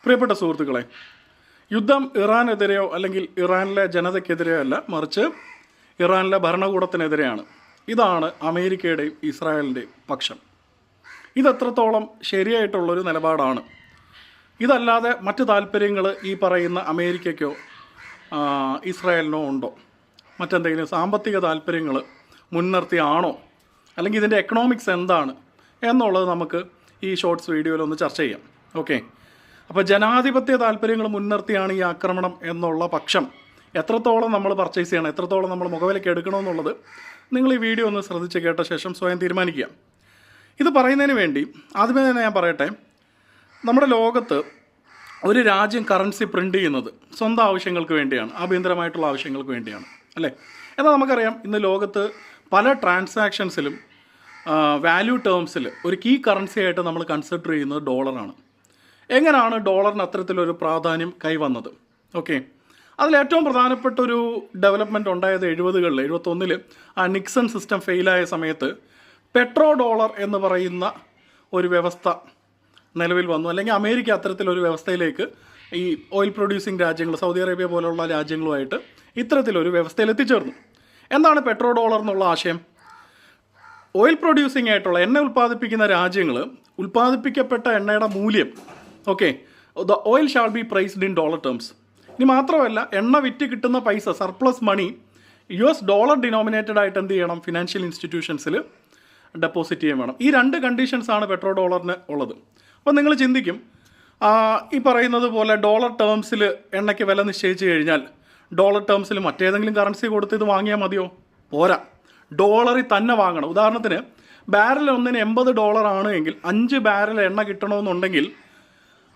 പ്രിയപ്പെട്ട സുഹൃത്തുക്കളെ, യുദ്ധം ഇറാനെതിരെയോ അല്ലെങ്കിൽ ഇറാനിലെ ജനതയ്ക്കെതിരെയോ അല്ല, മറിച്ച് ഇറാനിലെ ഭരണകൂടത്തിനെതിരെയാണ്. ഇതാണ് അമേരിക്കയുടെയും ഇസ്രായേലിൻ്റെയും പക്ഷം. ഇതെത്രത്തോളം ശരിയായിട്ടുള്ളൊരു നിലപാടാണ്? ഇതല്ലാതെ മറ്റ് താല്പര്യങ്ങൾ ഈ പറയുന്ന അമേരിക്കയ്ക്കോ ഇസ്രായേലിനോ ഉണ്ടോ? മറ്റെന്തെങ്കിലും സാമ്പത്തിക താല്പര്യങ്ങൾ മുൻനിർത്തിയാണോ? അല്ലെങ്കിൽ ഇതിൻ്റെ എക്കണോമിക്സ് എന്താണ് എന്നുള്ളത് നമുക്ക് ഈ ഷോർട്സ് വീഡിയോയിലൊന്ന് ചർച്ച ചെയ്യാം. ഓക്കെ, അപ്പോൾ ജനാധിപത്യ താല്പര്യങ്ങൾ മുൻനിർത്തിയാണ് ഈ ആക്രമണം എന്നുള്ള പക്ഷം എത്രത്തോളം നമ്മൾ പർച്ചേസ് ചെയ്യണം, എത്രത്തോളം നമ്മൾ മുഖവിലേക്ക് എടുക്കണമെന്നുള്ളത് നിങ്ങൾ ഈ വീഡിയോ ഒന്ന് ശ്രദ്ധിച്ച് കേട്ട ശേഷം സ്വയം തീരുമാനിക്കുക. ഇത് പറയുന്നതിന് വേണ്ടി ആദ്യമേ തന്നെ ഞാൻ പറയട്ടെ, നമ്മുടെ ലോകത്ത് ഒരു രാജ്യം കറൻസി പ്രിൻ്റ് ചെയ്യുന്നത് സ്വന്തം ആവശ്യങ്ങൾക്ക് വേണ്ടിയാണ്, ആഭ്യന്തരമായിട്ടുള്ള ആവശ്യങ്ങൾക്ക് വേണ്ടിയാണ്, അല്ലേ? എന്നാൽ നമുക്കറിയാം, ഇന്ന് ലോകത്ത് പല ട്രാൻസാക്ഷൻസിലും വാല്യൂ ടേംസിൽ ഒരു കീ കറൻസി ആയിട്ട് നമ്മൾ കൺസിഡർ ചെയ്യുന്നത് ഡോളറാണ്. എങ്ങനെയാണ് ഡോളറിന് അത്തരത്തിലൊരു പ്രാധാന്യം കൈവന്നത്? ഓക്കെ, അതിലേറ്റവും പ്രധാനപ്പെട്ട ഒരു ഡെവലപ്മെൻറ്റ് ഉണ്ടായത് 70കളിൽ 71 ആ നിക്സൺ സിസ്റ്റം ഫെയിലായ സമയത്ത് പെട്രോ ഡോളർ എന്ന് പറയുന്ന ഒരു വ്യവസ്ഥ നിലവിൽ വന്നു. അല്ലെങ്കിൽ അമേരിക്ക അത്തരത്തിലൊരു വ്യവസ്ഥയിലേക്ക് ഈ ഓയിൽ പ്രൊഡ്യൂസിങ് രാജ്യങ്ങൾ, സൗദി അറേബ്യ പോലുള്ള രാജ്യങ്ങളുമായിട്ട് ഇത്തരത്തിലൊരു വ്യവസ്ഥയിൽ എത്തിച്ചേർന്നു. എന്താണ് പെട്രോ ഡോളർ എന്നുള്ള ആശയം? ഓയിൽ പ്രൊഡ്യൂസിങ് ആയിട്ടുള്ള എണ്ണ ഉൽപ്പാദിപ്പിക്കുന്ന രാജ്യങ്ങൾ ഉൽപ്പാദിപ്പിക്കപ്പെട്ട എണ്ണയുടെ മൂല്യം, okay, the oil shall be priced in dollar terms. ഇനി മാത്രമല്ല, എണ്ണ വിറ്റ് കിട്ടുന്ന പൈസ, സർപ്ലസ് മണി US ഡോളർ ഡിനോമിനേറ്റഡ് ആയിട്ട് എന്ത് ചെയ്യണം? ഫിനാൻഷ്യൽ ഇൻസ്റ്റിറ്റ്യൂഷൻസിൽ ഡെപ്പോസിറ്റ് ചെയ്യാൻ വേണം. ഈ രണ്ട് കണ്ടീഷൻസാണ് പെട്രോ ഡോളറിന് ഉള്ളത്. അപ്പോൾ നിങ്ങൾ ചിന്തിക്കും, ഈ പറയുന്നത് പോലെ ഡോളർ ടേംസിൽ എണ്ണയ്ക്ക് വില നിശ്ചയിച്ച് കഴിഞ്ഞാൽ ഡോളർ ടേംസിൽ മറ്റേതെങ്കിലും കറൻസി കൊടുത്ത് ഇത് വാങ്ങിയാൽ മതിയോ? പോരാ, ഡോളറിൽ തന്നെ വാങ്ങണം. ഉദാഹരണത്തിന് ബാരൽ ഒന്നിന് $80 ആണ് എങ്കിൽ 5 ബാരൽ എണ്ണ കിട്ടണമെന്നുണ്ടെങ്കിൽ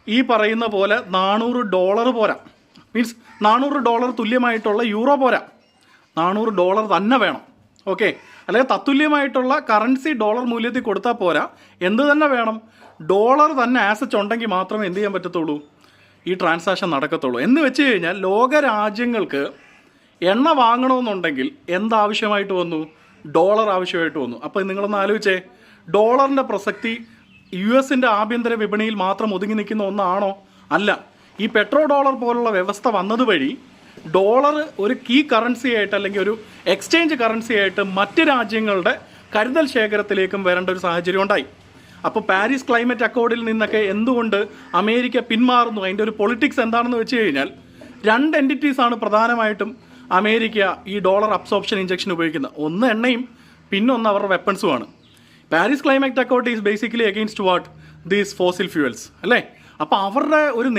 ഈ പറയുന്ന പോലെ $400 പോരാ. മീൻസ് $400 തുല്യമായിട്ടുള്ള യൂറോ പോരാ, $400 തന്നെ വേണം. ഓക്കെ, അല്ലെങ്കിൽ തത്തുല്യമായിട്ടുള്ള കറൻസി ഡോളർ മൂല്യത്തിൽ കൊടുത്താൽ പോരാ, എന്ത് തന്നെ വേണം? ഡോളർ തന്നെ ആസച്ച് ഉണ്ടെങ്കിൽ മാത്രമേ എന്ത് ചെയ്യാൻ പറ്റത്തുള്ളൂ? ഈ ട്രാൻസാക്ഷൻ നടക്കത്തുള്ളൂ. എന്ന് വെച്ച് കഴിഞ്ഞാൽ ലോകരാജ്യങ്ങൾക്ക് എണ്ണ വാങ്ങണമെന്നുണ്ടെങ്കിൽ എന്താവശ്യമായിട്ട് വന്നു? ഡോളർ ആവശ്യമായിട്ട് വന്നു. അപ്പോൾ നിങ്ങളൊന്ന് ആലോചിച്ചേ, ഡോളറിൻ്റെ പ്രസക്തി US ആഭ്യന്തര വിപണിയിൽ മാത്രം ഒതുങ്ങി നിൽക്കുന്ന ഒന്നാണോ? അല്ല. ഈ പെട്രോ ഡോളർ പോലുള്ള വ്യവസ്ഥ വന്നത് വഴി ഡോളർ ഒരു കീ കറൻസി ആയിട്ട്, അല്ലെങ്കിൽ ഒരു എക്സ്ചേഞ്ച് കറൻസി ആയിട്ട് മറ്റ് രാജ്യങ്ങളുടെ കരുതൽ ശേഖരത്തിലേക്കും വരേണ്ട ഒരു സാഹചര്യം ഉണ്ടായി. അപ്പോൾ പാരീസ് ക്ലൈമറ്റ് അക്കോർഡിൽ നിന്നൊക്കെ എന്തുകൊണ്ട് അമേരിക്ക പിന്മാറുന്നു? അതിൻ്റെ ഒരു പൊളിറ്റിക്സ് എന്താണെന്ന് വെച്ച് കഴിഞ്ഞാൽ, 2 എൻറ്റിറ്റീസാണ് പ്രധാനമായിട്ടും അമേരിക്ക ഈ ഡോളർ അബ്സോർപ്ഷൻ ഇഞ്ചക്ഷൻ ഉപയോഗിക്കുന്നത്. ഒന്ന് എണ്ണയും, പിന്നൊന്ന് അവരുടെ വെപ്പൺസുമാണ്. Paris climate accord is basically against what? These fossil fuels, അല്ലേ? അപ്പോൾ അവരുടെ ഒരു